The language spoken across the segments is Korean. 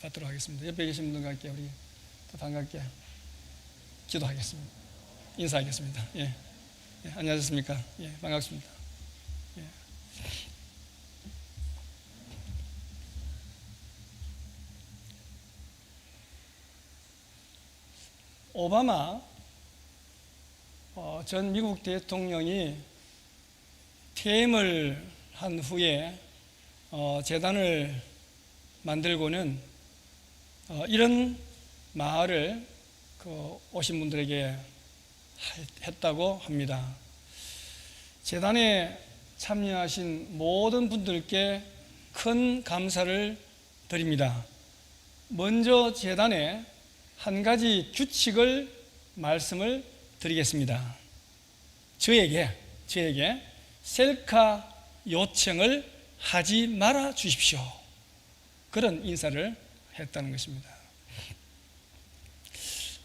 받도록 하겠습니다. 옆에 계신 분들과 함께 우리 또 반갑게 기도하겠습니다. 인사하겠습니다. 예. 예, 안녕하셨습니까? 예, 반갑습니다. 예. 오바마 전 미국 대통령이 퇴임을 한 후에 재단을 만들고는 이런 말을 오신 분들에게 했다고 합니다. 재단에 참여하신 모든 분들께 큰 감사를 드립니다. 먼저 재단에 한 가지 규칙을 말씀을 드리겠습니다. 저에게 셀카 요청을 하지 말아 주십시오. 그런 인사를 했다는 것입니다.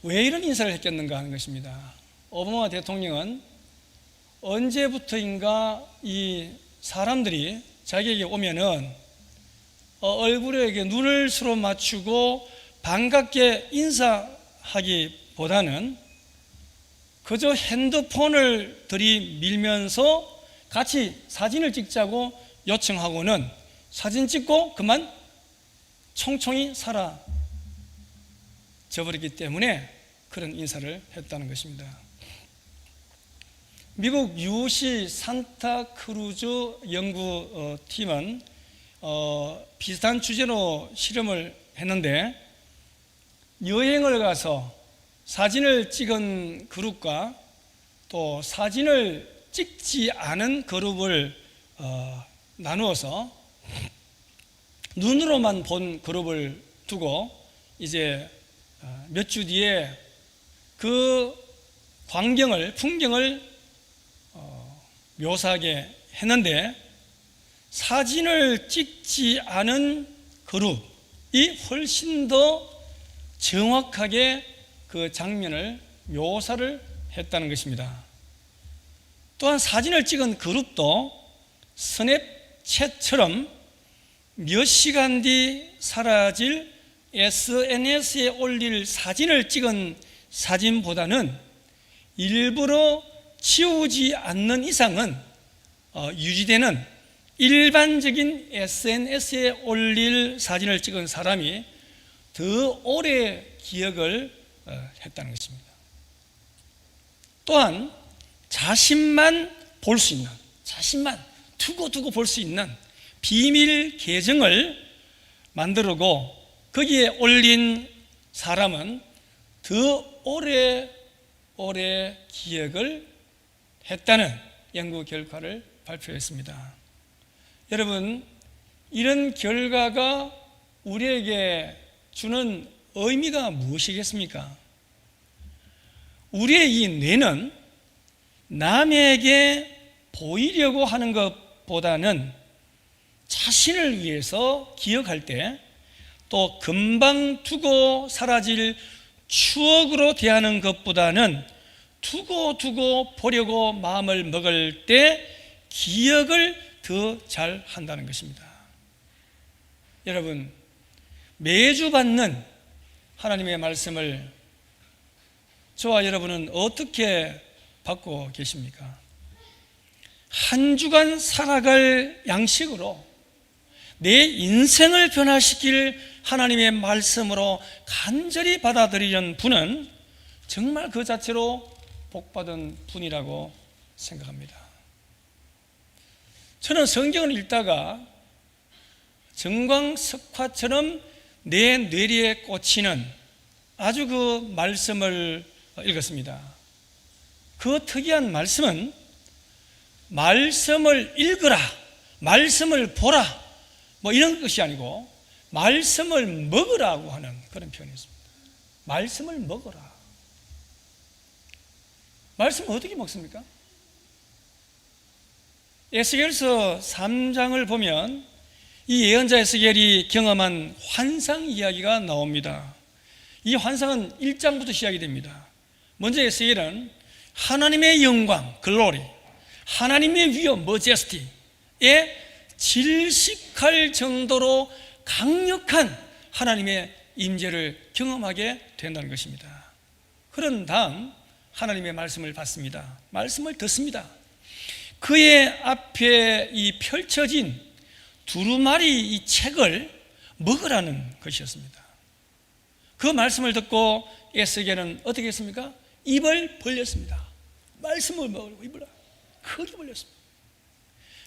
왜 이런 인사를 했겠는가 하는 것입니다. 오바마 대통령은 언제부터인가 이 사람들이 자기에게 오면은 얼굴에 눈을 서로 맞추고 반갑게 인사하기보다는 그저 핸드폰을 들이밀면서 같이 사진을 찍자고 요청하고는 사진 찍고 그만 총총히 사라져버리기 때문에 그런 인사를 했다는 것입니다. 미국 UC 산타크루즈 연구팀은 비슷한 주제로 실험을 했는데 여행을 가서 사진을 찍은 그룹과 또 사진을 찍지 않은 그룹을 나누어서 눈으로만 본 그룹을 두고 이제 몇 주 뒤에 그 풍경을 묘사하게 했는데 사진을 찍지 않은 그룹이 훨씬 더 정확하게 그 장면을 묘사를 했다는 것입니다. 또한 사진을 찍은 그룹도 스냅챗처럼 몇 시간 뒤 사라질 SNS에 올릴 사진을 찍은 사진보다는 일부러 지우지 않는 이상은 유지되는 일반적인 SNS에 올릴 사진을 찍은 사람이 더 오래 기억을 했다는 것입니다. 또한 자신만 두고 볼 수 있는 비밀 계정을 만들고 거기에 올린 사람은 더 오래 기억을 했다는 연구 결과를 발표했습니다. 여러분, 이런 결과가 우리에게 주는 의미가 무엇이겠습니까? 우리의 이 뇌는 남에게 보이려고 하는 것보다는 자신을 위해서 기억할 때 또 금방 두고 사라질 추억으로 대하는 것보다는 두고 보려고 마음을 먹을 때 기억을 더 잘 한다는 것입니다. 여러분, 매주 받는 하나님의 말씀을 저와 여러분은 어떻게 받고 계십니까? 한 주간 살아갈 양식으로 내 인생을 변화시킬 하나님의 말씀으로 간절히 받아들이는 분은 정말 그 자체로 복받은 분이라고 생각합니다. 저는 성경을 읽다가 정광석화처럼 내 뇌리에 꽂히는 아주 그 말씀을 읽었습니다. 그 특이한 말씀은 말씀을 읽으라, 말씀을 보라 이런 것이 아니고 말씀을 먹으라고 하는 그런 표현이었습니다. 말씀을 먹어라. 말씀을 어떻게 먹습니까? 에스겔서 3장을 보면 이 예언자 에스겔이 경험한 환상 이야기가 나옵니다. 이 환상은 1장부터 시작이 됩니다. 먼저 에스겔은 하나님의 영광, 글로리, 하나님의 위엄, 머제스티에 질식할 정도로 강력한 하나님의 임재를 경험하게 된다는 것입니다. 그런 다음 하나님의 말씀을 받습니다. 말씀을 듣습니다. 그의 앞에 이 펼쳐진 두루마리 이 책을 먹으라는 것이었습니다. 그 말씀을 듣고 에스겔은 어떻게 했습니까? 입을 벌렸습니다. 말씀을 먹으려고 입을 크게 벌렸습니다.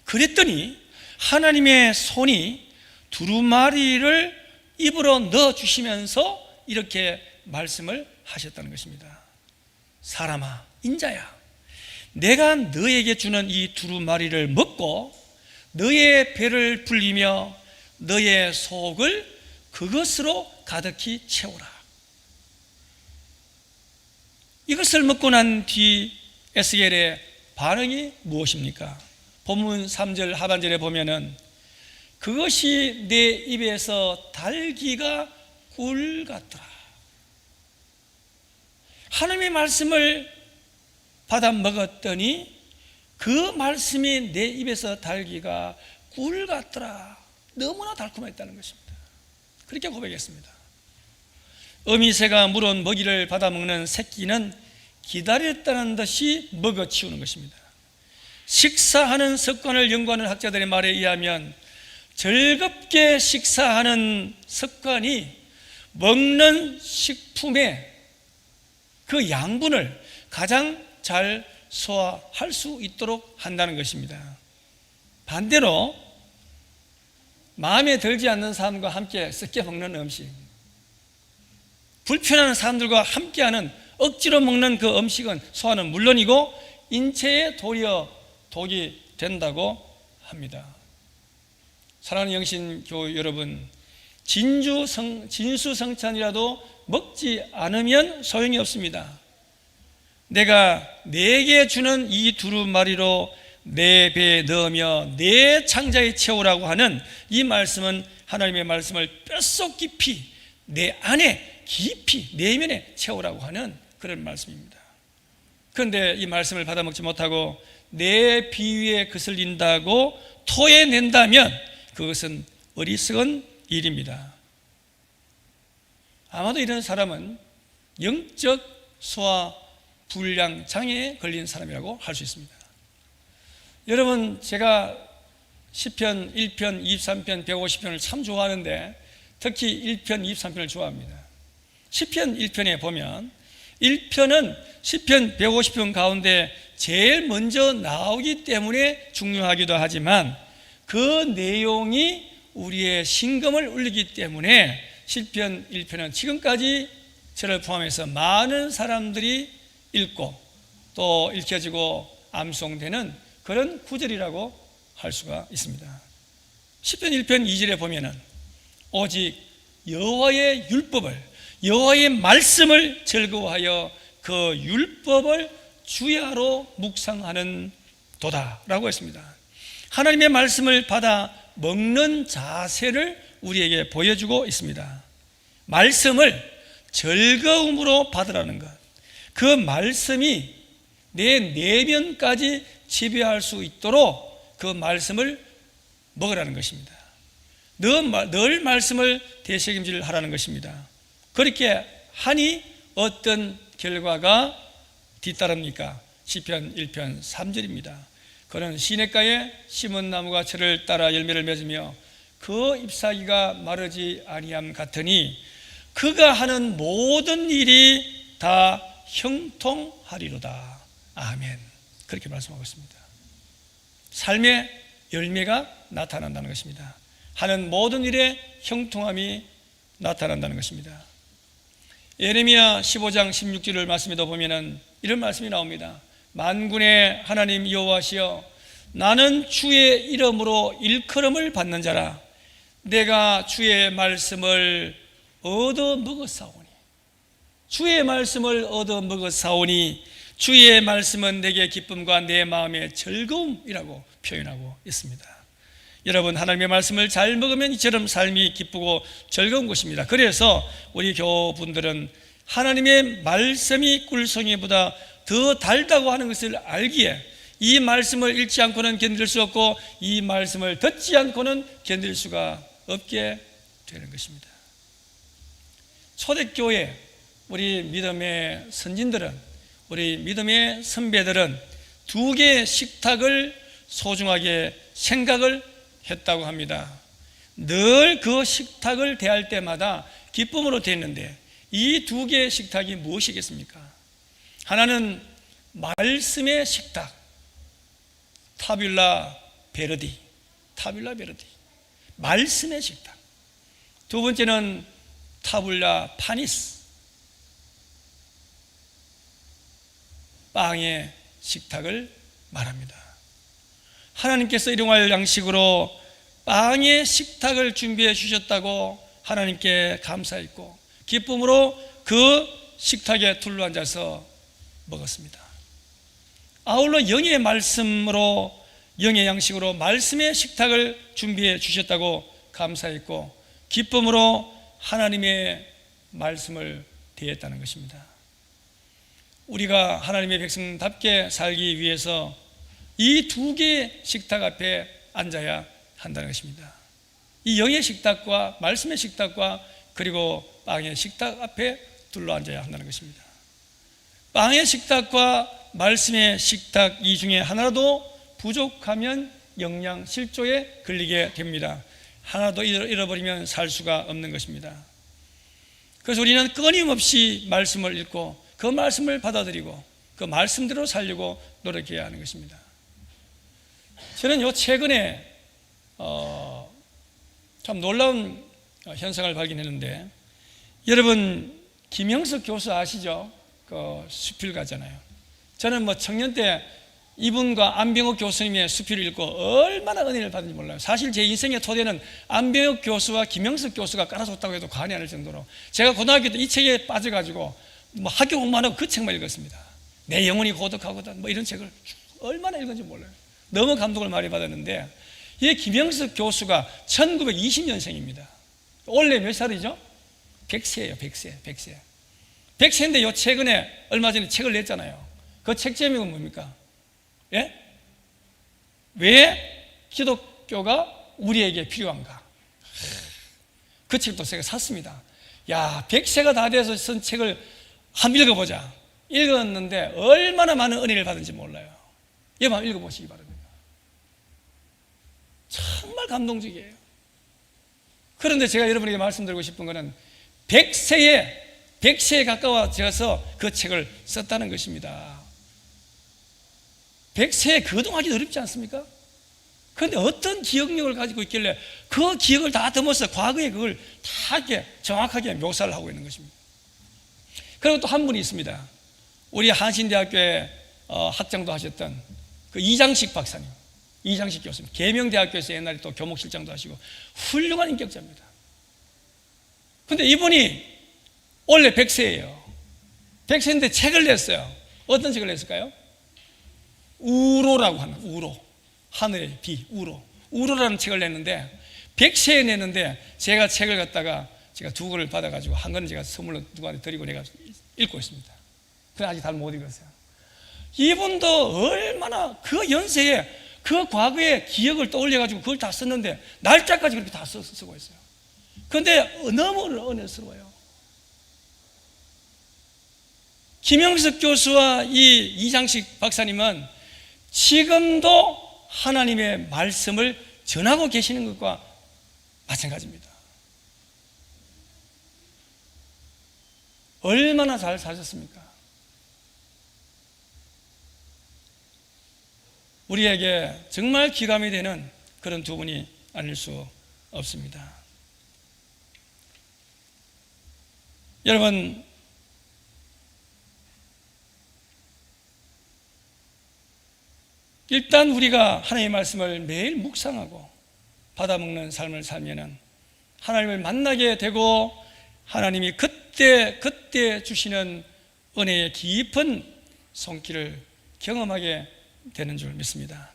그랬더니 하나님의 손이 두루마리를 입으로 넣어주시면서 이렇게 말씀을 하셨다는 것입니다. 사람아, 인자야, 내가 너에게 주는 이 두루마리를 먹고 너의 배를 불리며 너의 속을 그것으로 가득히 채우라. 이것을 먹고 난 뒤 에스겔의 반응이 무엇입니까? 본문 3절 하반절에 보면은 그것이 내 입에서 달기가 꿀 같더라. 하나님의 말씀을 받아 먹었더니 그 말씀이 내 입에서 달기가 꿀 같더라. 너무나 달콤했다는 것입니다. 그렇게 고백했습니다. 어미새가 물은 먹이를 받아 먹는 새끼는 기다렸다는 듯이 먹어치우는 것입니다. 식사하는 습관을 연구하는 학자들의 말에 의하면 즐겁게 식사하는 습관이 먹는 식품의 그 양분을 가장 잘 소화할 수 있도록 한다는 것입니다. 반대로 마음에 들지 않는 사람과 함께 섞여 먹는 음식, 불편한 사람들과 함께하는 억지로 먹는 그 음식은 소화는 물론이고 인체에 도리어 독이 된다고 합니다. 사랑하는 영신교회 여러분, 진수성찬이라도 먹지 않으면 소용이 없습니다. 내가 내게 주는 이 두루마리로 내 배에 넣으며 내 창자에 채우라고 하는 이 말씀은 하나님의 말씀을 뼛속 깊이 내 안에 깊이 내면에 채우라고 하는 그런 말씀입니다. 그런데 이 말씀을 받아 먹지 못하고 내 비위에 거슬린다고 토해낸다면 그것은 어리석은 일입니다. 아마도 이런 사람은 영적 소화 불량 장애에 걸린 사람이라고 할 수 있습니다. 여러분, 제가 시편 1편, 23편, 150편을 참 좋아하는데 특히 1편, 23편을 좋아합니다. 시편 1편에 보면 1편은 시편 150편 가운데 제일 먼저 나오기 때문에 중요하기도 하지만 그 내용이 우리의 심금을 울리기 때문에 시편 1편은 지금까지 저를 포함해서 많은 사람들이 읽고 또 읽혀지고 암송되는 그런 구절이라고 할 수가 있습니다. 시편 1편 2절에 보면은 오직 여호와의 율법을, 여호와의 말씀을 즐거워하여 그 율법을 주야로 묵상하는 도다라고 했습니다. 하나님의 말씀을 받아 먹는 자세를 우리에게 보여주고 있습니다. 말씀을 즐거움으로 받으라는 것, 그 말씀이 내 내면까지 지배할 수 있도록 그 말씀을 먹으라는 것입니다. 늘 말씀을 되새김질 하라는 것입니다. 그렇게 하니 어떤 결과가 뒤따릅니까? 시편 1편 3절입니다. 그는 시냇가에 심은 나무가 철을 따라 열매를 맺으며 그 잎사귀가 마르지 아니함 같으니 그가 하는 모든 일이 다 형통하리로다. 아멘. 그렇게 말씀하고 있습니다. 삶의 열매가 나타난다는 것입니다. 하는 모든 일에 형통함이 나타난다는 것입니다. 예레미야 15장 16절을 말씀에도 보면은 이런 말씀이 나옵니다. 만군의 하나님 여호와시여, 나는 주의 이름으로 일컬음을 받는 자라. 내가 주의 말씀을 얻어 먹었사오니, 주의 말씀을 얻어 먹었사오니 주의 말씀은 내게 기쁨과 내 마음의 즐거움이라고 표현하고 있습니다. 여러분, 하나님의 말씀을 잘 먹으면 이처럼 삶이 기쁘고 즐거운 것입니다. 그래서 우리 교우분들은 하나님의 말씀이 꿀송이보다 더 달다고 하는 것을 알기에 이 말씀을 읽지 않고는 견딜 수 없고 이 말씀을 듣지 않고는 견딜 수가 없게 되는 것입니다. 초대교회 우리 믿음의 선진들은, 우리 믿음의 선배들은 두 개의 식탁을 소중하게 생각을 했다고 합니다. 늘 그 식탁을 대할 때마다 기쁨으로 대했는데 이 두 개의 식탁이 무엇이겠습니까? 하나는 말씀의 식탁, 타뷸라 베르디, 말씀의 식탁. 두 번째는 타뷸라 파니스, 빵의 식탁을 말합니다. 하나님께서 일용할 양식으로 빵의 식탁을 준비해 주셨다고 하나님께 감사했고 기쁨으로 그 식탁에 둘러앉아서 먹었습니다. 아울러 영의 말씀으로, 영의 양식으로 말씀의 식탁을 준비해 주셨다고 감사했고 기쁨으로 하나님의 말씀을 대했다는 것입니다. 우리가 하나님의 백성답게 살기 위해서 이 두 개의 식탁 앞에 앉아야 한다는 것입니다. 이 영의 식탁과 말씀의 식탁과 그리고 빵의 식탁 앞에 둘러앉아야 한다는 것입니다. 빵의 식탁과 말씀의 식탁 이 중에 하나라도 부족하면 영양 실조에 걸리게 됩니다. 하나도 잃어버리면 살 수가 없는 것입니다. 그래서 우리는 끊임없이 말씀을 읽고 그 말씀을 받아들이고 그 말씀대로 살려고 노력해야 하는 것입니다. 저는 최근에 참 놀라운 현상을 발견했는데, 여러분 김영석 교수 아시죠? 그 수필 가잖아요. 저는 청년 때 이분과 안병옥 교수님의 수필을 읽고 얼마나 은혜를 받은지 몰라요. 사실 제 인생의 토대는 안병옥 교수와 김영석 교수가 깔아줬다고 해도 과언이 아닐 정도로 제가 고등학교 때 이 책에 빠져가지고 학교 공부하고 그 책만 읽었습니다. 내 영혼이 고독하거든 이런 책을 얼마나 읽은지 몰라요. 너무 감동을 많이 받았는데, 이 김영석 교수가 1920년생입니다. 원래 몇 살이죠? 100세예요. 100세인데 최근에 얼마 전에 책을 냈잖아요. 그 책 제목은 뭡니까? 예? 왜 기독교가 우리에게 필요한가? 그 책도 제가 샀습니다. 100세가 다 돼서 쓴 책을 한번 읽어보자. 읽었는데 얼마나 많은 은혜를 받은지 몰라요. 이거 한번 읽어보시기 바랍니다. 정말 감동적이에요. 그런데 제가 여러분에게 말씀드리고 싶은 것은 100세에 가까워져서 그 책을 썼다는 것입니다. 100세에 거동하기 어렵지 않습니까? 그런데 어떤 기억력을 가지고 있길래 그 기억을 다 담아서 과거에 그걸 다 이렇게 정확하게 묘사를 하고 있는 것입니다. 그리고 또 한 분이 있습니다. 우리 한신대학교에 학장도 하셨던 그 이장식 박사님, 이장식 교수님, 계명대학교에서 옛날에 또 교목실장도 하시고 훌륭한 인격자입니다. 그런데 이분이 원래 100세예요. 100세인데 책을 냈어요. 어떤 책을 냈을까요? 우로라고 하는, 우로, 하늘의 비, 우로라는 책을 냈는데 100세에 냈는데 제가 책을 갖다가 제가 두 권을 받아가지고 한 권은 제가 선물로 누구한테 드리고 내가 읽고 있습니다. 그래 아직 다 못 읽었어요. 이분도 얼마나 그 연세에 그 과거의 기억을 떠올려가지고 그걸 다 썼는데 날짜까지 그렇게 다 쓰고 있어요. 그런데 너무 은혜스러워요. 김영석 교수와 이 이장식 박사님은 지금도 하나님의 말씀을 전하고 계시는 것과 마찬가지입니다. 얼마나 잘 사셨습니까? 우리에게 정말 기감이 되는 그런 두 분이 아닐 수 없습니다. 여러분, 일단 우리가 하나님의 말씀을 매일 묵상하고 받아먹는 삶을 살면은 하나님을 만나게 되고 하나님이 그때 주시는 은혜의 깊은 손길을 경험하게 되는 줄 믿습니다.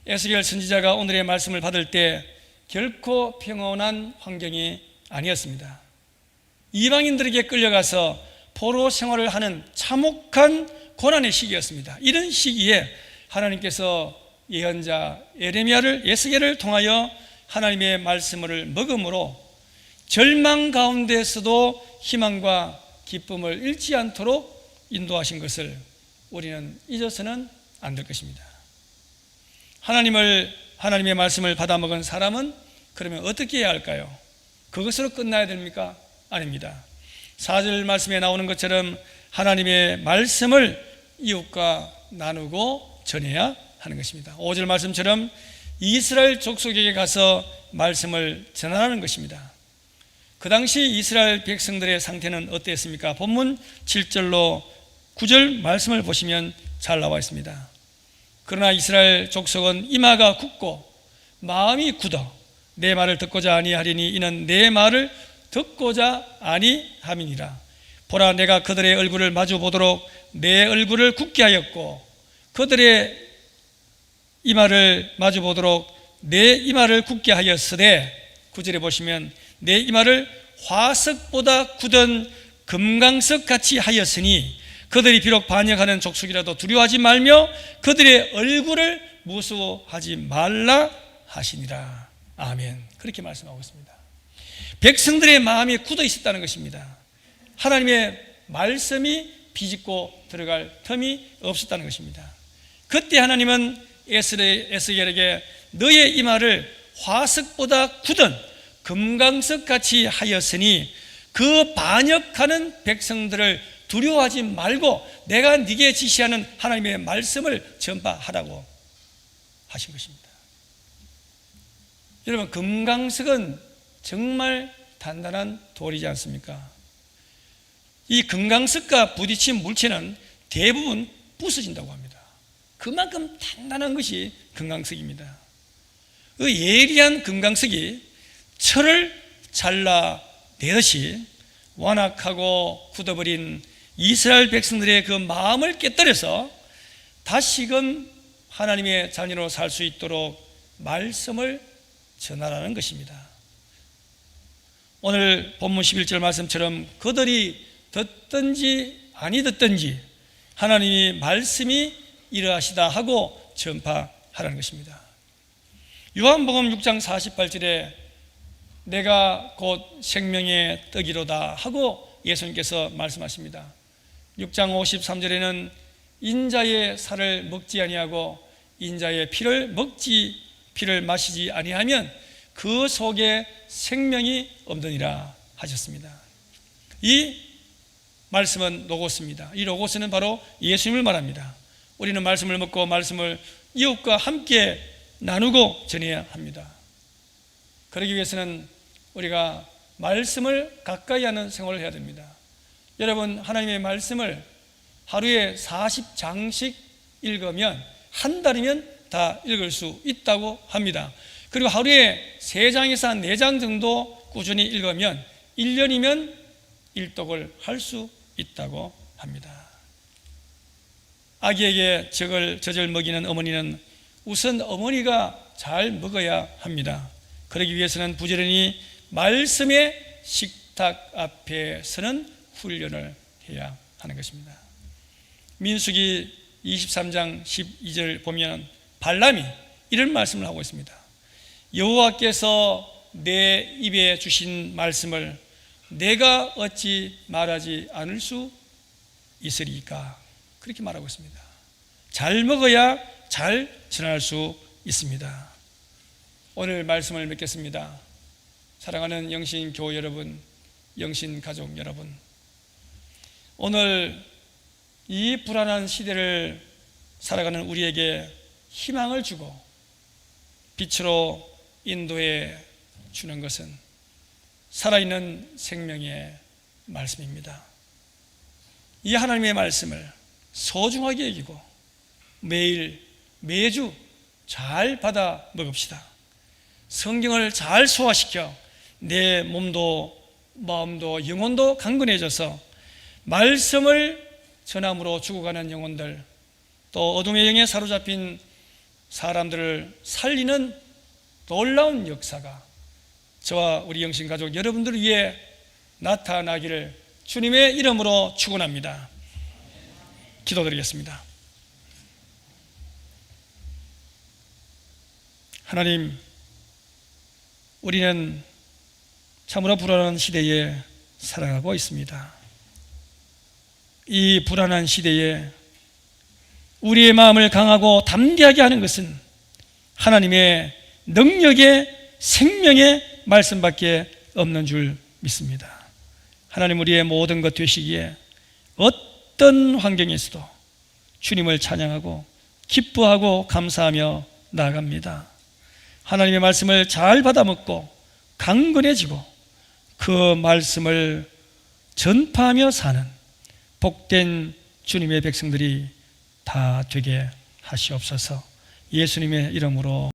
에스겔 선지자가 오늘의 말씀을 받을 때 결코 평온한 환경이 아니었습니다. 이방인들에게 끌려가서 포로 생활을 하는 참혹한 고난의 시기였습니다. 이런 시기에 하나님께서 예언자 에스겔을 통하여 하나님의 말씀을 먹음으로 절망 가운데서도 희망과 기쁨을 잃지 않도록 인도하신 것을 우리는 잊어서는 안 될 것입니다. 하나님의 말씀을 받아먹은 사람은 그러면 어떻게 해야 할까요? 그것으로 끝나야 됩니까? 아닙니다. 4절 말씀에 나오는 것처럼 하나님의 말씀을 이웃과 나누고 전해야 하는 것입니다. 5절 말씀처럼 이스라엘 족속에게 가서 말씀을 전하는 것입니다. 그 당시 이스라엘 백성들의 상태는 어땠습니까? 본문 7절로 9절 말씀을 보시면 잘 나와 있습니다. 그러나 이스라엘 족속은 이마가 굳고 마음이 굳어 내 말을 듣고자 아니하리니 이는 내 말을 듣고자 아니함이니라. 보라, 내가 그들의 얼굴을 마주 보도록 내 얼굴을 굳게 하였고 그들의 이마를 마주 보도록 내 이마를 굳게 하였으되, 9절에 보시면 내 이마를 화석보다 굳은 금강석 같이 하였으니 그들이 비록 반역하는 족속이라도 두려워하지 말며 그들의 얼굴을 무서워하지 말라 하시니라. 아멘. 그렇게 말씀하고 있습니다. 백성들의 마음이 굳어 있었다는 것입니다. 하나님의 말씀이 비집고 들어갈 틈이 없었다는 것입니다. 그때 하나님은 에스겔에게 너의 이마를 화석보다 굳은 금강석 같이 하였으니 그 반역하는 백성들을 두려워하지 말고 내가 네게 지시하는 하나님의 말씀을 전파하라고 하신 것입니다. 여러분, 금강석은 정말 단단한 돌이지 않습니까? 이 금강석과 부딪힌 물체는 대부분 부서진다고 합니다. 그만큼 단단한 것이 금강석입니다. 그 예리한 금강석이 철을 잘라내듯이 완악하고 굳어버린 이스라엘 백성들의 그 마음을 깨뜨려서 다시금 하나님의 자녀로 살 수 있도록 말씀을 전하라는 것입니다. 오늘 본문 11절 말씀처럼 그들이 듣든지 아니 듣든지 하나님이 말씀이 이러하시다 하고 전파하라는 것입니다. 요한복음 6장 48절에 내가 곧 생명의 떡이로다 하고 예수님께서 말씀하십니다. 6장 53절에는 인자의 살을 먹지 아니하고 인자의 피를 마시지 아니하면 그 속에 생명이 없느니라 하셨습니다. 이 말씀은 로고스입니다. 이 로고스는 바로 예수님을 말합니다. 우리는 말씀을 먹고 말씀을 이웃과 함께 나누고 전해야 합니다. 그러기 위해서는 우리가 말씀을 가까이 하는 생활을 해야 됩니다. 여러분, 하나님의 말씀을 하루에 40장씩 읽으면 한 달이면 다 읽을 수 있다고 합니다. 그리고 하루에 3장에서 4장 정도 꾸준히 읽으면 1년이면 일독을 할 수 있다고 합니다. 아기에게 젖을 먹이는 어머니는 우선 어머니가 잘 먹어야 합니다. 그러기 위해서는 부지런히 말씀의 식탁 앞에 서는 훈련을 해야 하는 것입니다. 민수기 23장 12절 보면 발람이 이런 말씀을 하고 있습니다. 여호와께서 내 입에 주신 말씀을 내가 어찌 말하지 않을 수 있으리까? 그렇게 말하고 있습니다. 잘 먹어야 잘 전할 수 있습니다. 오늘 말씀을 맺겠습니다. 사랑하는 영신교회 여러분, 영신가족 여러분, 오늘 이 불안한 시대를 살아가는 우리에게 희망을 주고 빛으로 인도해 주는 것은 살아있는 생명의 말씀입니다. 이 하나님의 말씀을 소중하게 여기고 매주 잘 받아 먹읍시다. 성경을 잘 소화시켜 내 몸도 마음도 영혼도 강건해져서 말씀을 전함으로 죽어가는 영혼들, 또 어둠의 영에 사로잡힌 사람들을 살리는 놀라운 역사가 저와 우리 영신가족 여러분들을 위해 나타나기를 주님의 이름으로 축원합니다. 기도드리겠습니다. 하나님, 우리는 참으로 불안한 시대에 살아가고 있습니다. 이 불안한 시대에 우리의 마음을 강하고 담대하게 하는 것은 하나님의 능력의 생명의 말씀밖에 없는 줄 믿습니다. 하나님 우리의 모든 것 되시기에 어떤 환경에서도 주님을 찬양하고 기뻐하고 감사하며 나아갑니다. 하나님의 말씀을 잘 받아먹고 강건해지고 그 말씀을 전파하며 사는 복된 주님의 백성들이 다 되게 하시옵소서. 예수님의 이름으로